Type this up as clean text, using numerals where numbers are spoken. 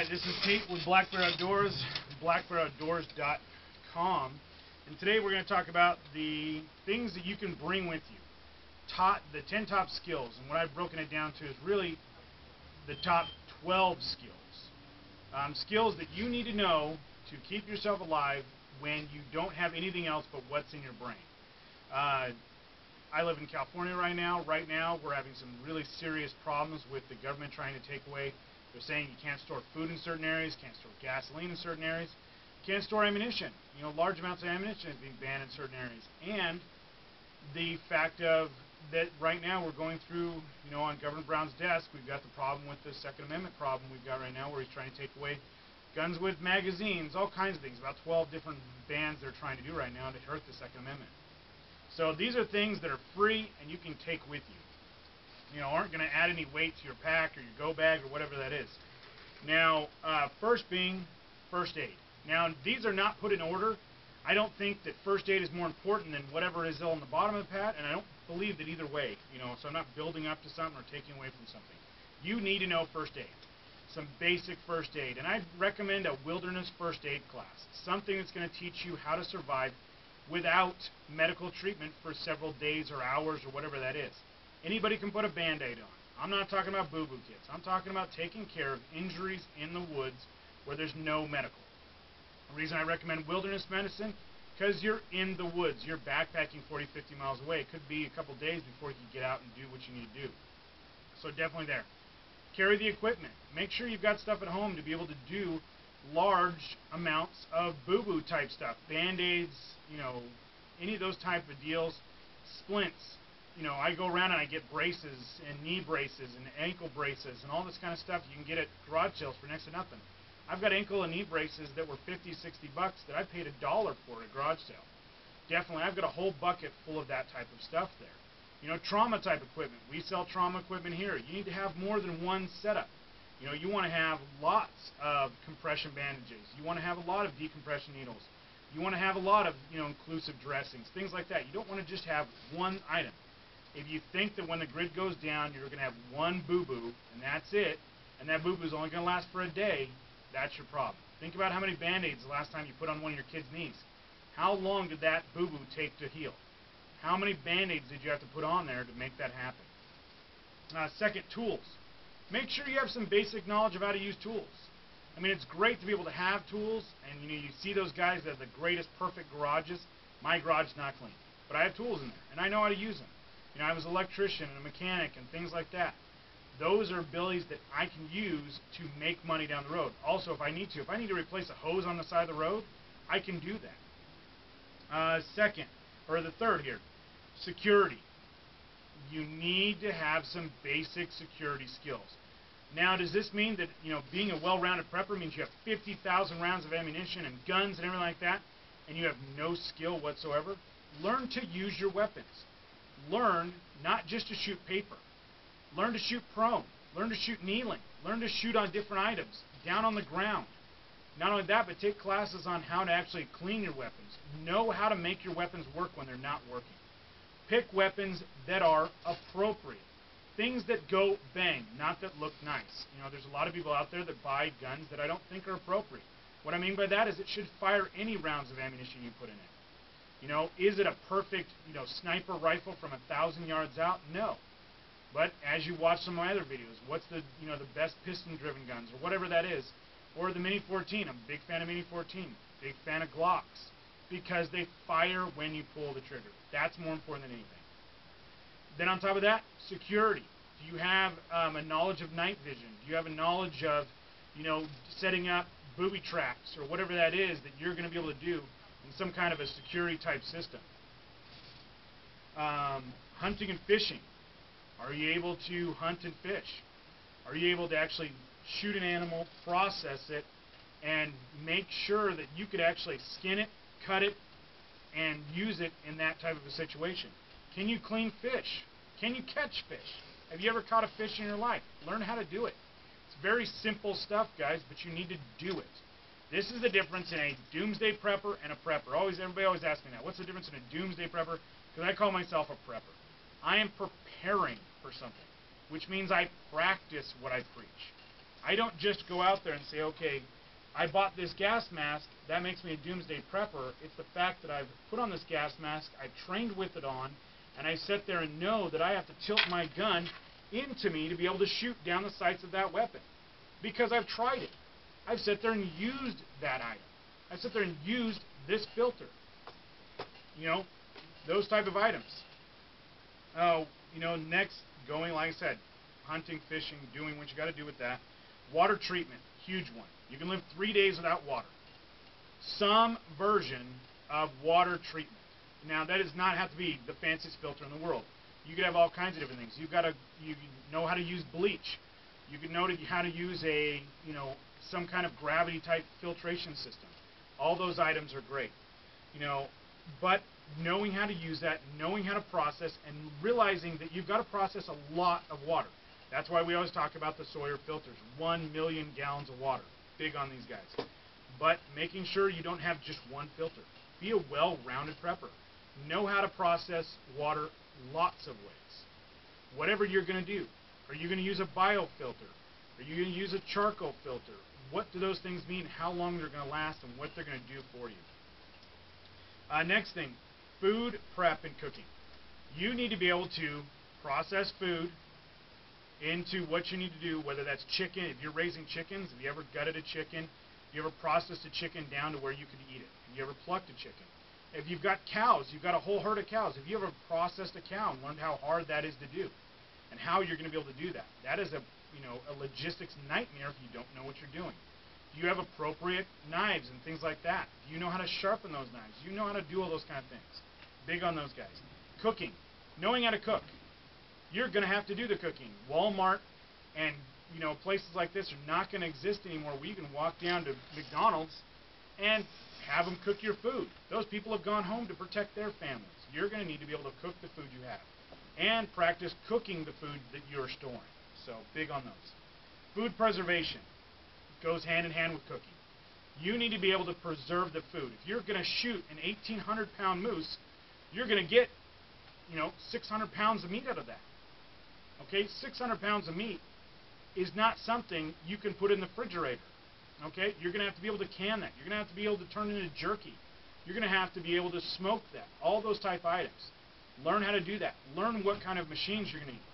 Alright, this is Pete with Black Bear Outdoors, blackbearoutdoors.com, and today we're going to talk about the things that you can bring with you. The 10 top skills, and what I've broken it down to is really the top 12 skills. Skills that you need to know to keep yourself alive when you don't have anything else but what's in your brain. I live in California right now. Right now, we're having some really serious problems with the government trying to take away. They're saying you can't store food in certain areas, can't store gasoline in certain areas, can't store ammunition. You know, large amounts of ammunition is being banned in certain areas. And the fact of that right now we're going through, you know, on Governor Brown's desk, we've got the problem with the Second Amendment problem we've got right now where he's trying to take away guns with magazines, all kinds of things, about 12 different bans they're trying to do right now to hurt the Second Amendment. So these are things that are free and you can take with you. You know, aren't going to add any weight to your pack or your go bag or whatever that is. Now, first being first aid. Now, these are not put in order. I don't think that first aid is more important than whatever is on the bottom of the pack, and I don't believe that either way. You know, so I'm not building up to something or taking away from something. You need to know first aid. Some basic first aid, and I recommend a wilderness first aid class. Something that's going to teach you how to survive without medical treatment for several days or hours or whatever that is. Anybody can put a Band-Aid on. I'm not talking about boo-boo kits. I'm talking about taking care of injuries in the woods where there's no medical. The reason I recommend wilderness medicine, because you're in the woods. You're backpacking 40, 50 miles away. It could be a couple days before you can get out and do what you need to do. So definitely there. Carry the equipment. Make sure you've got stuff at home to be able to do large amounts of boo-boo type stuff. Band-Aids, you know, any of those type of deals. Splints. You know, I go around and I get braces and knee braces and ankle braces and all this kind of stuff you can get at garage sales for next to nothing. I've got ankle and knee braces that were 50, 60 bucks that I paid $1 for at a garage sale. Definitely, I've got a whole bucket full of that type of stuff there. You know, trauma type equipment. We sell trauma equipment here. You need to have more than one setup. You know, you want to have lots of compression bandages. You want to have a lot of decompression needles. You want to have a lot of, you know, inclusive dressings, things like that. You don't want to just have one item. If you think that when the grid goes down, you're going to have one boo-boo, and that's it, and that boo-boo is only going to last for a day, that's your problem. Think about how many Band-Aids the last time you put on one of your kids' knees. How long did that boo-boo take to heal? How many Band-Aids did you have to put on there to make that happen? Second, tools. Make sure you have some basic knowledge of how to use tools. I mean, it's great to be able to have tools, and you know, you see those guys that have the greatest, perfect garages. My garage is not clean, but I have tools in there, and I know how to use them. You know, I was an electrician and a mechanic and things like that. Those are abilities that I can use to make money down the road. Also, if I need to replace a hose on the side of the road, I can do that. The third here, security. You need to have some basic security skills. Now, does this mean that, you know, being a well-rounded prepper means you have 50,000 rounds of ammunition and guns and everything like that, and you have no skill whatsoever? Learn to use your weapons. Learn not just to shoot paper. Learn to shoot prone. Learn to shoot kneeling. Learn to shoot on different items, down on the ground. Not only that, but take classes on how to actually clean your weapons. Know how to make your weapons work when they're not working. Pick weapons that are appropriate. Things that go bang, not that look nice. You know, there's a lot of people out there that buy guns that I don't think are appropriate. What I mean by that is it should fire any rounds of ammunition you put in it. You know, is it a perfect, you know, sniper rifle from 1,000 yards out? No. But as you watch some of my other videos, what's the, you know, the best piston-driven guns or whatever that is, or the Mini 14. I'm a big fan of Mini 14. Big fan of Glocks because they fire when you pull the trigger. That's more important than anything. Then on top of that, security. Do you have a knowledge of night vision? Do you have a knowledge of, you know, setting up booby traps or whatever that is that you're going to be able to do in some kind of a security type system? Hunting and fishing. Are you able to hunt and fish? Are you able to actually shoot an animal, process it, and make sure that you could actually skin it, cut it, and use it in that type of a situation? Can you clean fish? Can you catch fish? Have you ever caught a fish in your life? Learn how to do it. It's very simple stuff, guys, but you need to do it. This is the difference in a doomsday prepper and a prepper. Everybody always asks me that. What's the difference in a doomsday prepper? Because I call myself a prepper. I am preparing for something, which means I practice what I preach. I don't just go out there and say, okay, I bought this gas mask, that makes me a doomsday prepper. It's the fact that I've put on this gas mask, I've trained with it on, and I sit there and know that I have to tilt my gun into me to be able to shoot down the sights of that weapon. Because I've tried it. I've sat there and used that item. I've sat there and used this filter. You know, those type of items. You know, next, going, like I said, hunting, fishing, doing what you got to do with that. Water treatment, huge one. You can live 3 days without water. Some version of water treatment. Now, that does not have to be the fanciest filter in the world. You could have all kinds of different things. You know how to use bleach. You could know how to use a, some kind of gravity type filtration system. All those items are great. But knowing how to use that, knowing how to process, and realizing that you've got to process a lot of water. That's why we always talk about the Sawyer filters. 1 million gallons of water. Big on these guys. But making sure you don't have just one filter. Be a well-rounded prepper. Know how to process water lots of ways. Whatever you're going to do. Are you going to use a biofilter? Are you going to use a charcoal filter? What do those things mean? How long they're going to last and what they're going to do for you. Next thing, food prep and cooking. You need to be able to process food into what you need to do, whether that's chicken. If you're raising chickens, have you ever gutted a chicken? Have you ever processed a chicken down to where you could eat it? Have you ever plucked a chicken? If you've got cows, you've got a whole herd of cows. Have you ever processed a cow and learned how hard that is to do and how you're going to be able to do that? That is a logistics nightmare if you don't know what you're doing. Do you have appropriate knives and things like that? Do you know how to sharpen those knives? Do you know how to do all those kind of things? Big on those guys. Cooking. Knowing how to cook. You're going to have to do the cooking. Walmart and places like this are not going to exist anymore where you can walk down to McDonald's and have them cook your food. Those people have gone home to protect their families. You're going to need to be able to cook the food you have and practice cooking the food that you're storing. So big on those. Food preservation goes hand in hand with cooking. You need to be able to preserve the food. If you're going to shoot an 1,800-pound moose, you're going to get 600 pounds of meat out of that. Okay, 600 pounds of meat is not something you can put in the refrigerator. Okay, you're going to have to be able to can that. You're going to have to be able to turn it into jerky. You're going to have to be able to smoke that. All those type items. Learn how to do that. Learn what kind of machines you're going to need.